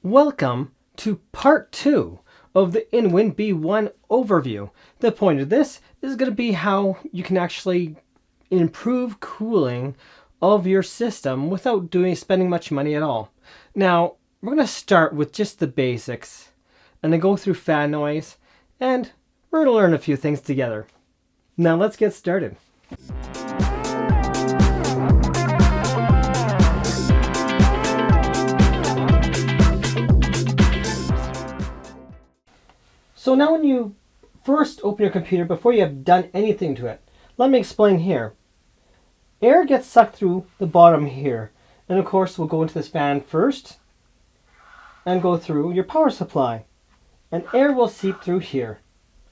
Welcome to part 2 of the Inwin B1 overview. The point of this is going to be how you can actually improve cooling of your system without spending much money at all. Now, we're going to start with just the basics and then go through fan noise, and we're going to learn a few things together. Now let's get started. So now when you first open your computer, before you have done anything to it, let me explain here. Air gets sucked through the bottom here. And of course we'll go into this fan first and go through your power supply. And air will seep through here.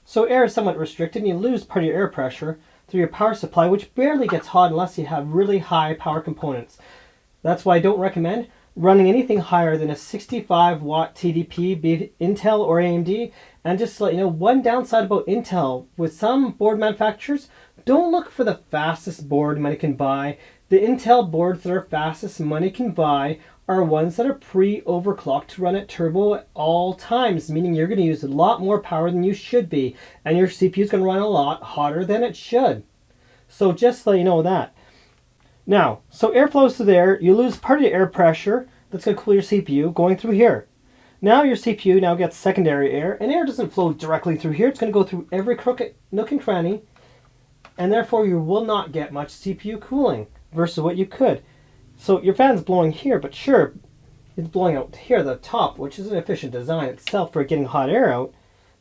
So air is somewhat restricted and you lose part of your air pressure through your power supply, which barely gets hot unless you have really high power components. That's why I don't recommend running anything higher than a 65 watt TDP, be it Intel or AMD. And just to let you know, one downside about Intel, with some board manufacturers, don't look for the fastest board money can buy. The Intel boards that are fastest money can buy are ones that are pre-overclocked to run at turbo at all times, meaning you're going to use a lot more power than you should be, and your CPU is going to run a lot hotter than it should. So just to let you know that. Now, so air flows through there, you lose part of your air pressure that's going to cool your CPU going through here. Now your CPU now gets secondary air, and air doesn't flow directly through here. It's going to go through every crooked nook and cranny, and therefore you will not get much CPU cooling versus what you could. So your fan's blowing here, but sure, it's blowing out here at the top, which is an efficient design itself for getting hot air out,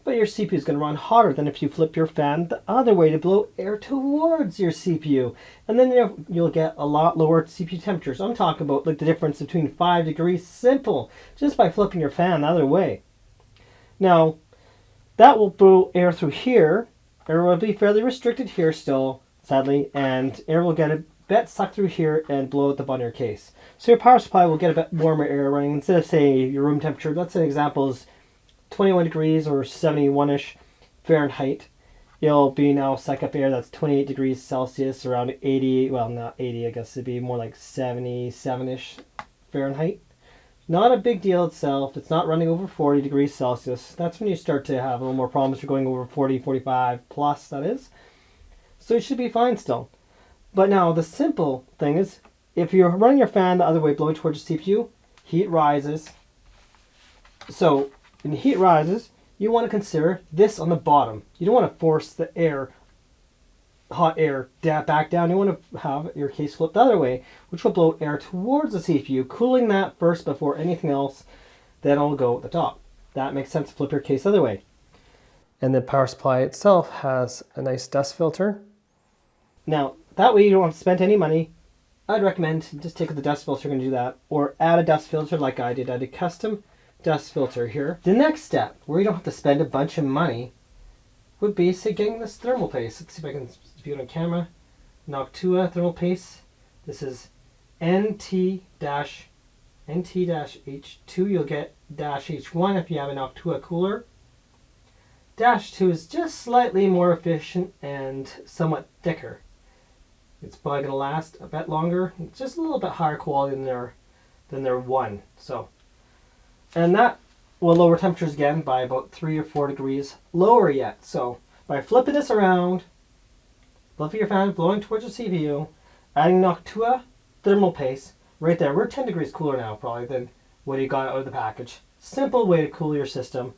but your CPU is going to run hotter than if you flip your fan the other way to blow air towards your CPU. And then you'll get a lot lower CPU temperatures. I'm talking about like the difference between 5 degrees simple, just by flipping your fan the other way. Now, that will blow air through here. Air will be fairly restricted here still, sadly, and air will get a bit sucked through here and blow at the bottom of your case. So your power supply will get a bit warmer air running. Instead of, say, your room temperature, let's say an example is 21 degrees or 71-ish Fahrenheit, you'll be now suck up air that's 28 degrees Celsius, around 80, well not 80, I guess it'd be more like 77-ish Fahrenheit. Not a big deal itself. It's not running over 40 degrees Celsius. That's when you start to have a little more problems. You're going over 40, 45 plus, that is. So it should be fine still. But now the simple thing is, if you're running your fan the other way, blowing towards the CPU, heat rises. So when the heat rises, you want to consider this on the bottom. You don't want to force the air, hot air, back down. You want to have your case flipped the other way, which will blow air towards the CPU, cooling that first before anything else. Then it'll go at the top. That makes sense to flip your case the other way. And the power supply itself has a nice dust filter. Now, that way you don't have to spend any money. I'd recommend just take the dust filter and do that, or add a dust filter like I did. I did custom dust filter here. The next step, where you don't have to spend a bunch of money, would be, say, getting this thermal paste. Let's see if I can view it on camera. Noctua thermal paste. This is NT-H2. You'll get -H1 if you have a Noctua cooler. -2 is just slightly more efficient and somewhat thicker. It's probably going to last a bit longer. It's just a little bit higher quality than their 1. So, and that will lower temperatures again by about 3 or 4 degrees lower yet. So by flipping this around, flipping your fan, blowing towards the CPU, adding Noctua thermal paste, right there, we're 10 degrees cooler now probably than what you got out of the package. Simple way to cool your system.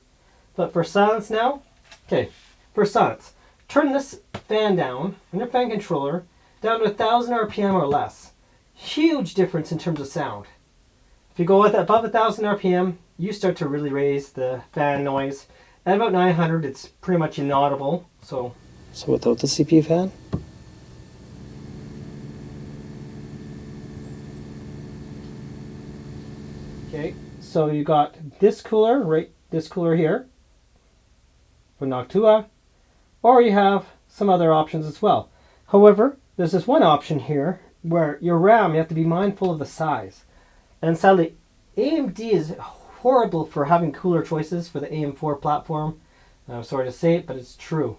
But for silence now, okay, for silence, turn this fan down on your fan controller down to 1000 RPM or less. Huge difference in terms of sound. If you go with above 1000 RPM, you start to really raise the fan noise. At about 900, it's pretty much inaudible. So without the CPU fan. Okay, so you got this cooler, right? This cooler here for Noctua, or you have some other options as well. However, there's this one option here where your RAM, you have to be mindful of the size. And sadly, AMD is horrible for having cooler choices for the AM4 platform. I'm sorry to say it, but it's true.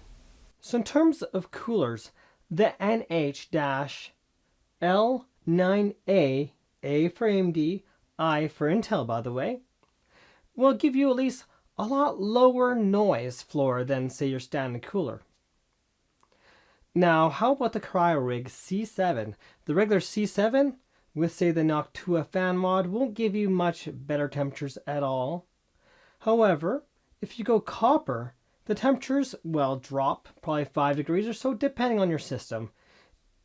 So in terms of coolers, the NH-L9A, A for AMD, I for Intel by the way, will give you at least a lot lower noise floor than, say, your standard cooler. Now, how about the CryoRig C7? The regular C7 with, say, the Noctua fan mod won't give you much better temperatures at all. However, if you go copper, the temperatures will drop probably 5 degrees or so depending on your system.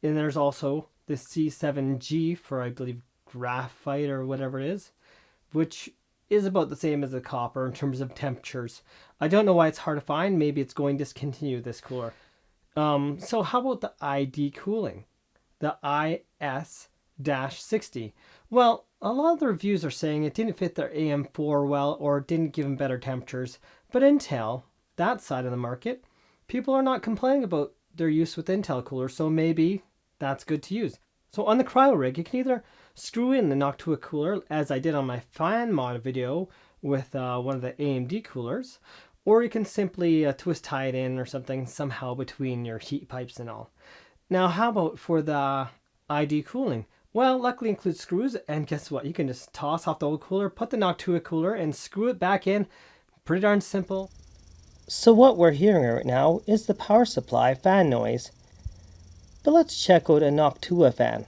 And there's also the C7G for, I believe, graphite or whatever it is, which is about the same as the copper in terms of temperatures. I don't know why it's hard to find. Maybe it's going to discontinue this cooler. So how about the ID cooling? The IS-60. Well, a lot of the reviews are saying it didn't fit their AM4 well or didn't give them better temperatures. But Intel, that side of the market, people are not complaining about their use with Intel coolers, so maybe that's good to use. So on the CryoRig, you can either screw in the Noctua cooler, as I did on my fan mod video with one of the AMD coolers, or you can simply twist tie it in or something somehow between your heat pipes and all. Now, how about for the ID cooling? Well, luckily it includes screws, and guess what? You can just toss off the old cooler, put the Noctua cooler, and screw it back in. Pretty darn simple. So what we're hearing right now is the power supply fan noise. But let's check out a Noctua fan.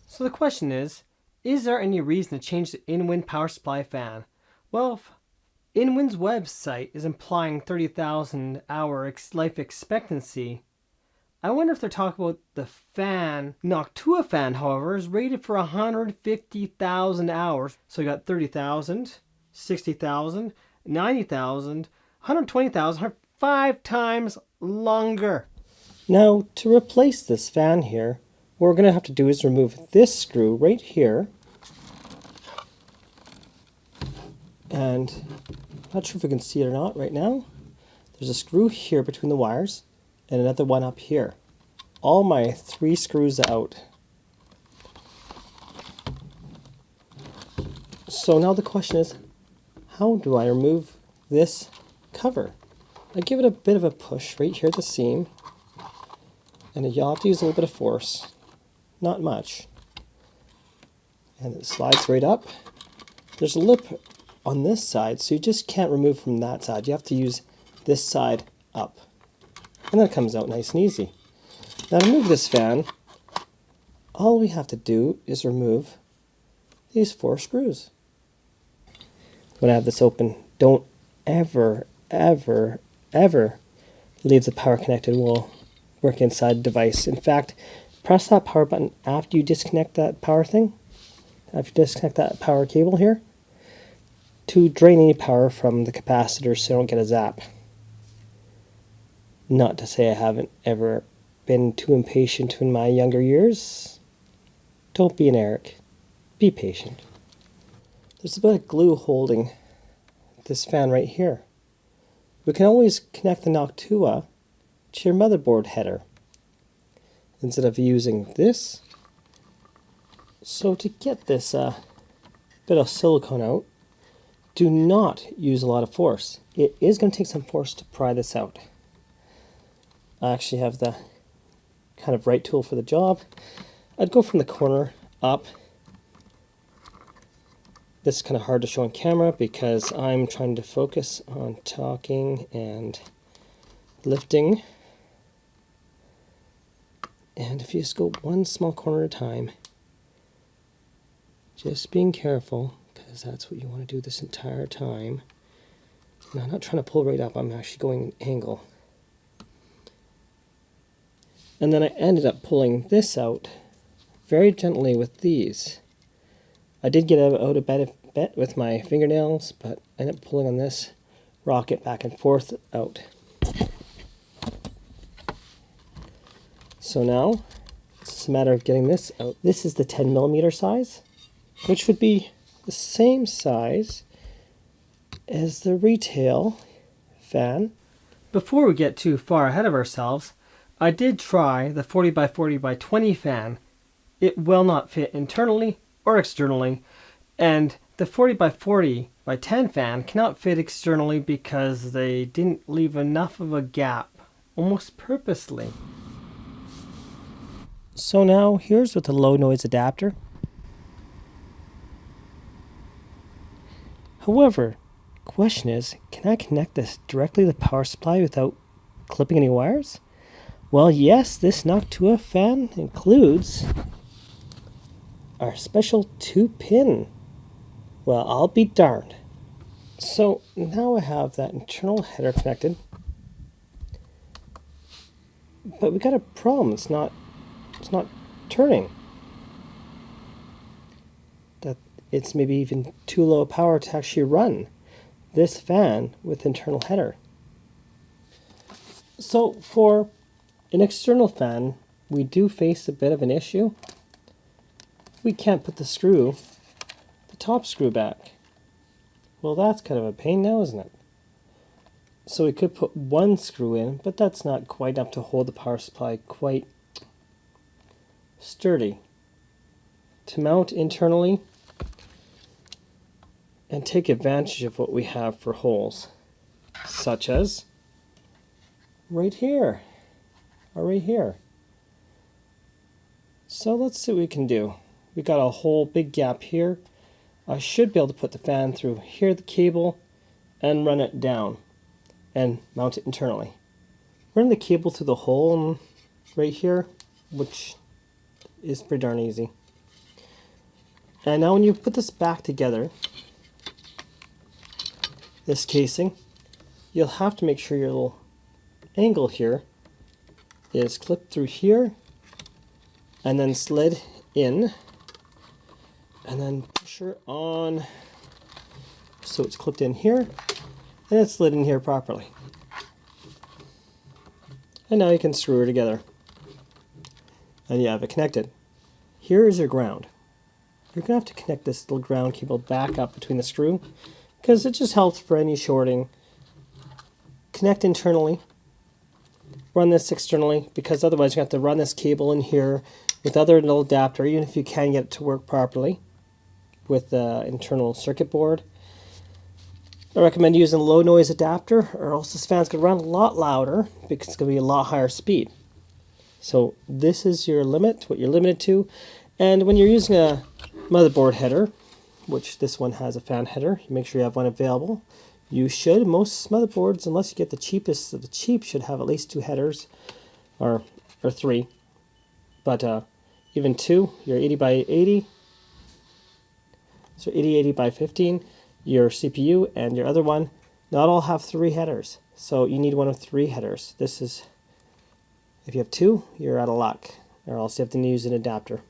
So the question is there any reason to change the Inwin power supply fan? Well, Inwin's website is implying 30,000 hour life expectancy. I wonder if they're talking about the fan. Noctua fan, however, is rated for 150,000 hours. So you got 30,000, 60,000, 90,000, 120,000, 5 times longer. Now, to replace this fan here, what we're going to have to do is remove this screw right here. And I'm not sure if we can see it or not right now. There's a screw here between the wires and another one up here. All my 3 screws out. So now the question is, how do I remove this cover? I give it a bit of a push right here at the seam, and you'll have to use a little bit of force, not much. And it slides right up. There's a lip on this side, so you just can't remove from that side. You have to use this side up. And then it comes out nice and easy. Now to remove this fan, all we have to do is remove these 4 screws. When I have this open, don't ever, ever, ever leave the power connected while working inside the device. In fact, press that power button after you disconnect that power thing, after you disconnect that power cable here, to drain any power from the capacitor so you don't get a zap. Not to say I haven't ever been too impatient in my younger years. Don't be an Eric. Be patient. There's a bit of glue holding this fan right here. We can always connect the Noctua to your motherboard header instead of using this. So to get this bit of silicone out, do not use a lot of force. It is going to take some force to pry this out. I actually have the kind of right tool for the job. I'd go from the corner up. This is kind of hard to show on camera because I'm trying to focus on talking and lifting. And if you just go one small corner at a time, just being careful, because that's what you want to do this entire time. And I'm not trying to pull right up, I'm actually going an angle. And then I ended up pulling this out very gently with these. I did get out a bit with my fingernails, but I ended up pulling on this, rock it back and forth out. So now, it's just a matter of getting this out. This is the 10mm size, which would be the same size as the retail fan. Before we get too far ahead of ourselves, I did try the 40x40x20 fan. It will not fit internally or externally, and the 40x40x10 fan cannot fit externally because they didn't leave enough of a gap, almost purposely. So now here's with the low noise adapter. However, the question is, can I connect this directly to the power supply without clipping any wires? Well, yes, this Noctua fan includes our special 2-pin. Well, I'll be darned. So now I have that internal header connected, but we got a problem. It's not turning. That it's maybe even too low power to actually run this fan with internal header. So for an external fan, we do face a bit of an issue. We can't put the top screw back. Well, that's kind of a pain now, isn't it? So we could put one screw in, but that's not quite enough to hold the power supply quite sturdy. To mount internally and take advantage of what we have for holes, such as right here, or right here. So let's see what we can do. We got a whole big gap here. I should be able to put the fan through here, the cable, and run it down and mount it internally. Run the cable through the hole right here, which is pretty darn easy. And now when you put this back together, this casing, you'll have to make sure your little angle here is clipped through here and then slid in, and then push her on so it's clipped in here and it's slid in here properly. And now you can screw her together and you have it connected. Here is your ground. You're going to have to connect this little ground cable back up between the screw because it just helps for any shorting. Connect internally, run this externally, because otherwise you're going to have to run this cable in here with other little adapter, even if you can get it to work properly with the internal circuit board. I recommend using a low noise adapter, or else this fan's going to run a lot louder because it's going to be a lot higher speed. So this is your limit, what you're limited to. And when you're using a motherboard header, which this one has a fan header, you make sure you have one available. You should. Most motherboards, unless you get the cheapest of the cheap, should have at least 2 headers, or 3. But even 2, your 80 by 80, so 80 by 15, your CPU and your other one, not all have 3 headers. So you need one of 3 headers. This is, if you have 2, you're out of luck, or else you have to use an adapter.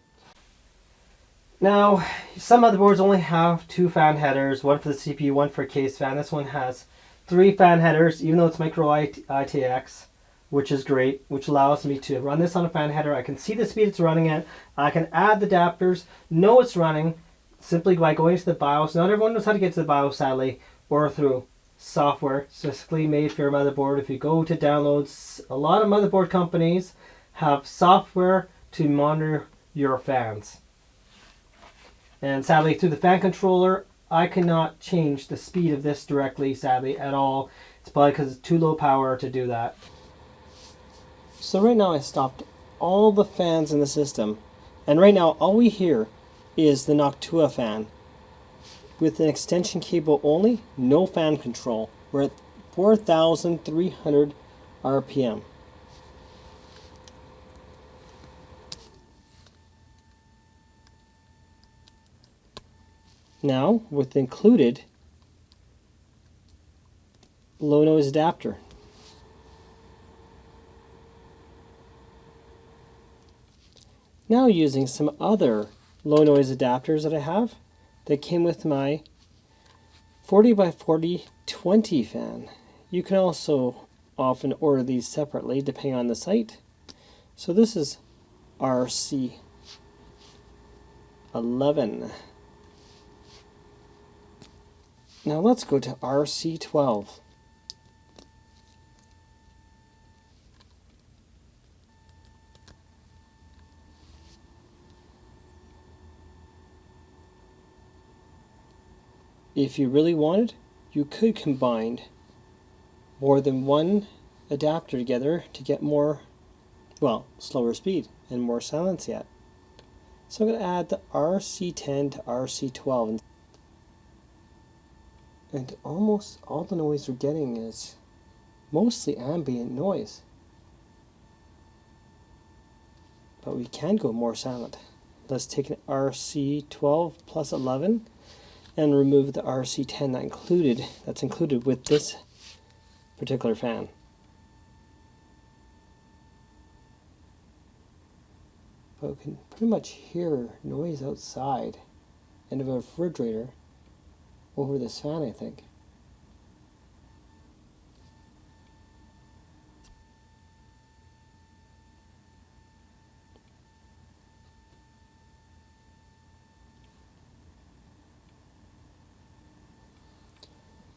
Now, some motherboards only have 2 fan headers, one for the CPU, one for a case fan. This one has 3 fan headers, even though it's Mini-ITX, which is great, which allows me to run this on a fan header. I can see the speed it's running at. I can add the adapters, know it's running, simply by going to the BIOS. Not everyone knows how to get to the BIOS, sadly, or through software specifically made for your motherboard. If you go to downloads, a lot of motherboard companies have software to monitor your fans. And sadly, through the fan controller, I cannot change the speed of this directly, sadly, at all. It's probably because it's too low power to do that. So right now I stopped all the fans in the system. And right now all we hear is the Noctua fan. With an extension cable only, no fan control. We're at 4,300 RPM. Now, with included low noise adapter. Now using some other low noise adapters that I have that came with my 40 by 40 20 fan. You can also often order these separately depending on the site. So this is RC11. Now let's go to RC12. If you really wanted, you could combine more than one adapter together to get more, well, slower speed and more silence yet. So I'm going to add the RC10 to RC12. And almost all the noise we're getting is mostly ambient noise. But we can go more silent. Let's take an RC12 plus 11 and remove the RC10 that's included with this particular fan. But we can pretty much hear noise outside and of a refrigerator over this fan, I think.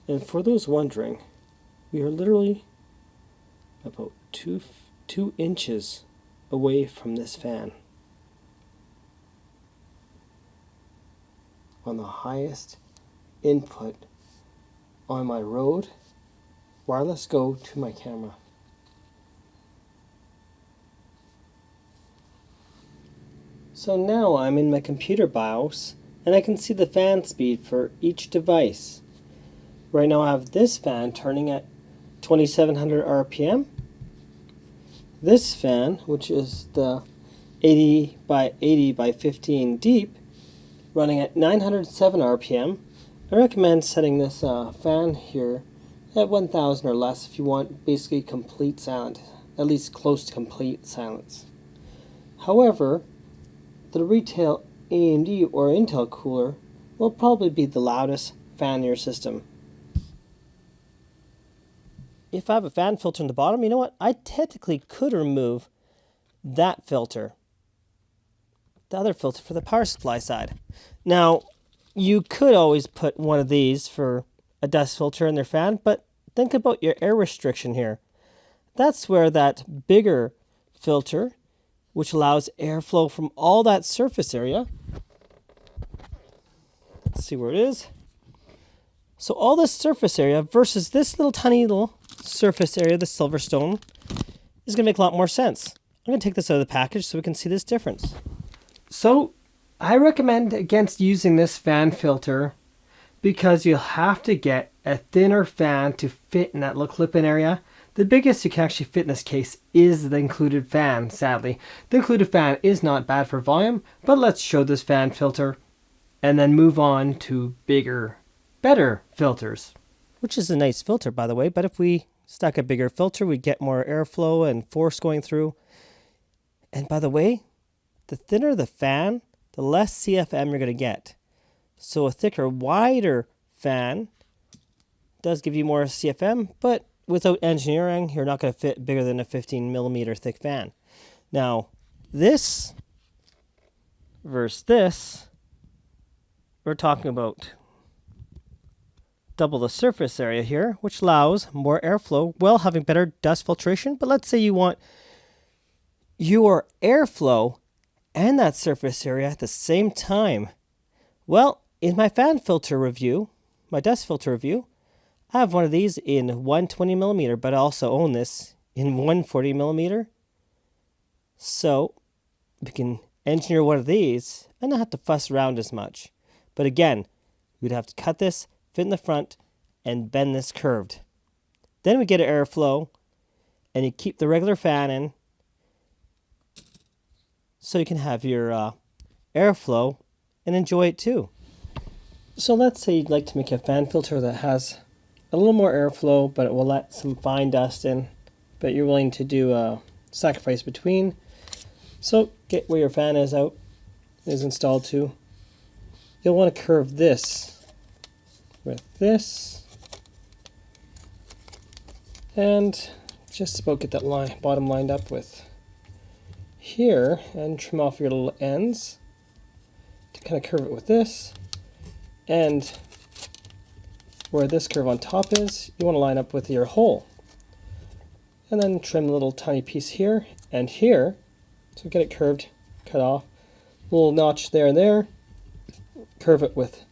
And for those wondering, we are literally about two inches away from this fan on the highest input on my Rode Wireless Go to my camera. So now I'm in my computer BIOS and I can see the fan speed for each device. Right now I have this fan turning at 2700 RPM. This fan, which is the 80 by 80 by 15 deep, running at 907 RPM. I recommend setting this fan here at 1000 or less if you want basically complete silence, at least close to complete silence. However, the retail AMD or Intel cooler will probably be the loudest fan in your system. If I have a fan filter in the bottom, you know what? I technically could remove that filter, the other filter for the power supply side. Now, you could always put one of these for a dust filter in their fan, but think about your air restriction here. That's where that bigger filter, which allows airflow from all that surface area. Let's see where it is. So all this surface area versus this little tiny little surface area, the Silverstone, is going to make a lot more sense. I'm going to take this out of the package so we can see this difference. So I recommend against using this fan filter because you'll have to get a thinner fan to fit in that little clip-in area. The biggest you can actually fit in this case is the included fan, sadly. The included fan is not bad for volume, but let's show this fan filter and then move on to bigger, better filters. Which is a nice filter, by the way, but if we stuck a bigger filter, we'd get more airflow and force going through. And by the way, the thinner the fan, the less CFM you're going to get. So a thicker, wider fan does give you more CFM, but without engineering, you're not going to fit bigger than a 15 millimeter thick fan. Now, this versus this, we're talking about double the surface area here, which allows more airflow while having better dust filtration. But let's say you want your airflow and that surface area at the same time. Well, in my fan filter review, my dust filter review, I have one of these in 120 millimeter, but I also own this in 140 millimeter. So we can engineer one of these and not have to fuss around as much. But again, we'd have to cut this, fit in the front, and bend this curved. Then we get an airflow, and you keep the regular fan in, so you can have your airflow and enjoy it too. So let's say you'd like to make a fan filter that has a little more airflow, but it will let some fine dust in, but you're willing to do a sacrifice between. So get where your fan is installed to. You'll want to curve this with this, and just about get that bottom lined up with here, and trim off your little ends to kind of curve it with this. And where this curve on top is, you want to line up with your hole. And then trim a little tiny piece here and here. So get it curved, cut off. A little notch there and there. Curve it with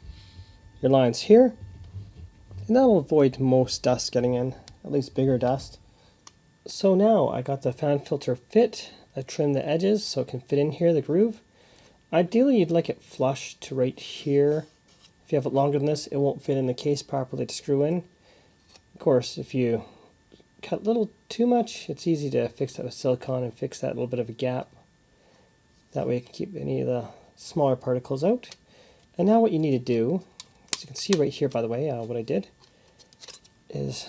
your lines here. And that'll avoid most dust getting in, at least bigger dust. So now I got the fan filter fit. I trimmed the edges so it can fit in here, the groove. Ideally you'd like it flush to right here If you have it longer than this, it won't fit in the case properly to screw in. Of course, if you cut a little too much, it's easy to fix that with silicone and fix that little bit of a gap. That way you can keep any of the smaller particles out. And now what you need to do, as you can see right here, by the way, what I did is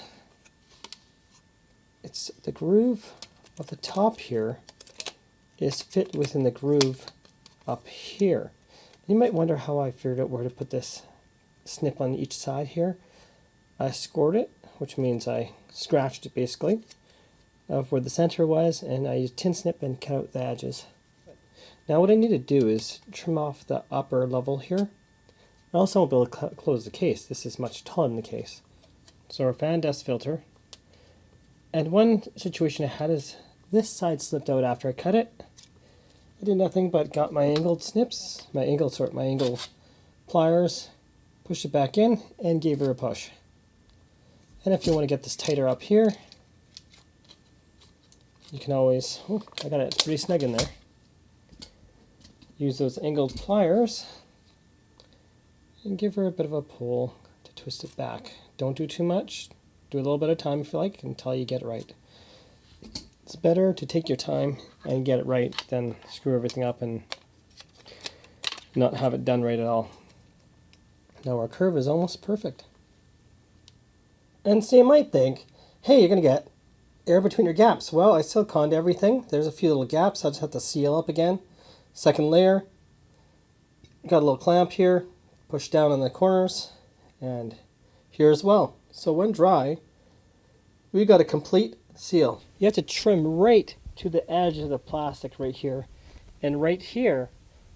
it's the groove of the top here is fit within the groove up here. You might wonder how I figured out where to put this snip on each side here. I scored it, which means I scratched it basically of where the center was, and I used tin snip and cut out the edges. Now what I need to do is trim off the upper level here. I also won't be able to close the case. This is much taller than the case. So our fan dust filter. And one situation I had is this side slipped out after I cut it. I did nothing but got my angled snips, my angle pliers, pushed it back in and gave her a push. And if you want to get this tighter up here, you can always, oh, I got it pretty snug in there. Use those angled pliers and give her a bit of a pull to twist it back. Don't do too much. Do a little bit of time if you like until you get it right. It's better to take your time and get it right than screw everything up and not have it done right at all. Now our curve is almost perfect. And so you might think, hey, you're going to get air between your gaps. Well, I siliconed everything. There's a few little gaps. I just have to seal up again. Second layer. Got a little clamp here. Push down on the corners. And here as well. So when dry, we got a complete seal. You have to trim right to the edge of the plastic right here and right here,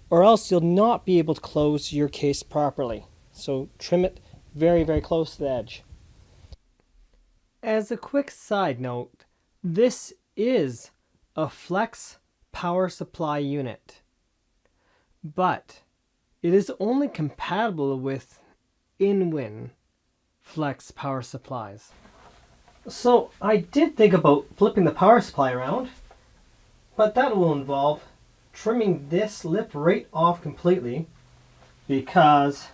or else you'll not be able to close your case properly. So trim it very, very close to the edge. As a quick side note, this is a flex power supply unit, but it is only compatible with Inwin flex power supplies. So I did think about flipping the power supply around, but that will involve trimming this lip right off completely, because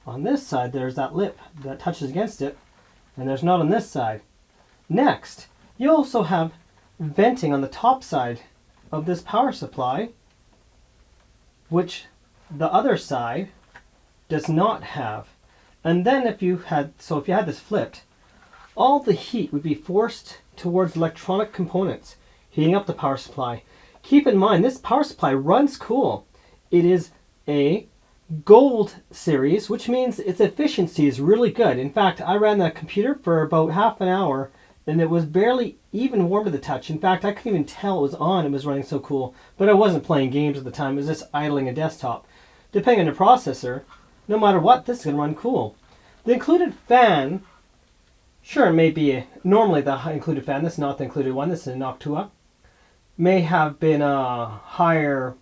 on this side there's that lip that touches against it, and there's not on this side. Next, you also have venting on the top side of this power supply, which the other side does not have. And then if you had this flipped, all the heat would be forced towards electronic components, heating up the power supply. Keep in mind, this power supply runs cool. It is a gold series, which means its efficiency is really good. In fact, I ran the computer for about half an hour and it was barely even warm to the touch. In fact, I couldn't even tell it was on. It was running so cool. But I wasn't playing games at the time. It was just idling a desktop. Depending on the processor, no matter what, this is going to run cool. The included fan, sure, it may be normally the included fan. This is not the included one. This is a Noctua. May have been a higher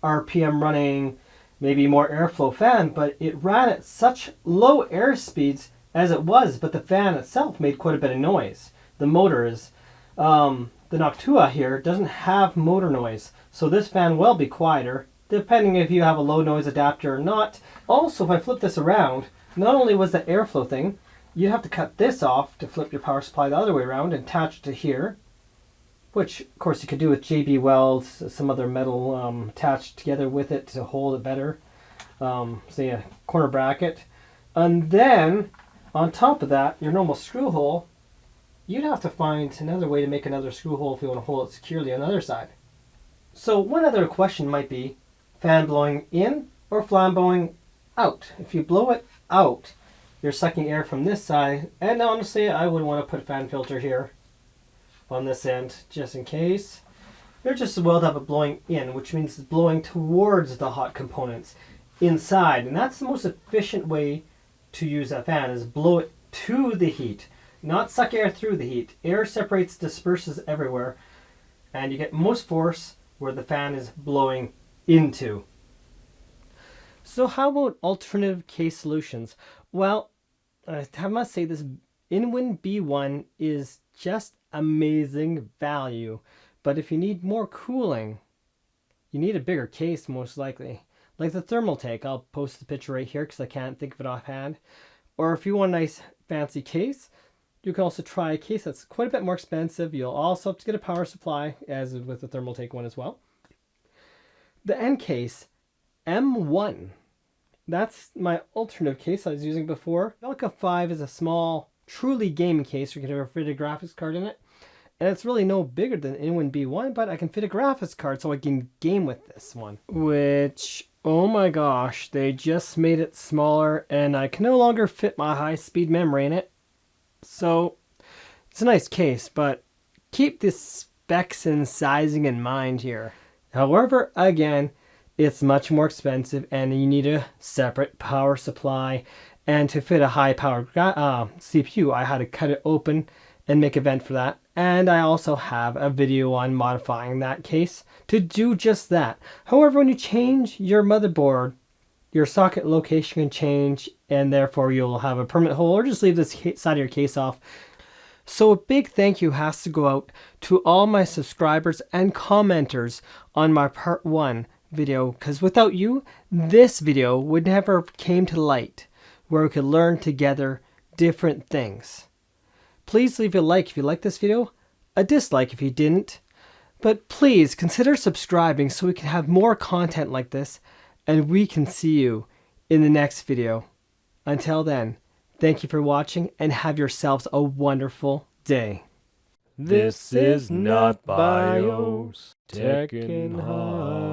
RPM running, maybe more airflow fan, but it ran at such low air speeds as it was, but the fan itself made quite a bit of noise. The motor is, the Noctua here doesn't have motor noise, so this fan will be quieter, depending if you have a low noise adapter or not. Also, if I flip this around, not only was the airflow thing, you have to cut this off to flip your power supply the other way around and attach it to here, which of course you could do with JB welds, some other metal attached together with it to hold it better, say a corner bracket. And then on top of that, your normal screw hole, you'd have to find another way to make another screw hole if you want to hold it securely on the other side. So one other question might be, fan blowing in or fan blowing out? If you blow it out, you're sucking air from this side, and honestly I would want to put a fan filter here on this end just in case. You're just as well to have it blowing in, which means it's blowing towards the hot components inside, and that's the most efficient way to use that fan, is blow it to the heat, not suck air through the heat. Air separates, disperses everywhere, and you get most force where the fan is blowing into. So how about alternative case solutions? Well, I must say this Inwin B1 is just amazing value, but if you need more cooling, you need a bigger case most likely. like the thermal tank. I'll post the picture right here because I can't think of it offhand. Or if you want a nice fancy case, you can also try a case that's quite a bit more expensive. You'll also have to get a power supply, as with the thermal tank one as well. The end case, M1. That's my alternative case I was using before. Velka 5 is a small, truly gaming case. You can fit a graphics card in it. And it's really no bigger than Inwin B1, but I can fit a graphics card so I can game with this one. Which, oh my gosh, they just made it smaller and I can no longer fit my high-speed memory in it. So, it's a nice case, but keep the specs and sizing in mind here. However, again, it's much more expensive and you need a separate power supply. And to fit a high-powered CPU, I had to cut it open and make a vent for that. And I also have a video on modifying that case to do just that. However, when you change your motherboard, your socket location can change and therefore you'll have a permanent hole, or just leave this side of your case off. So a big thank you has to go out to all my subscribers and commenters on my part 1 video, because without you, this video would never came to light, where we could learn together different things. Please leave a like if you like this video, a dislike if you didn't, but please consider subscribing so we can have more content like this, and we can see you in the next video. Until then, thank you for watching and have yourselves a wonderful day. This is not BIOS Tekken High.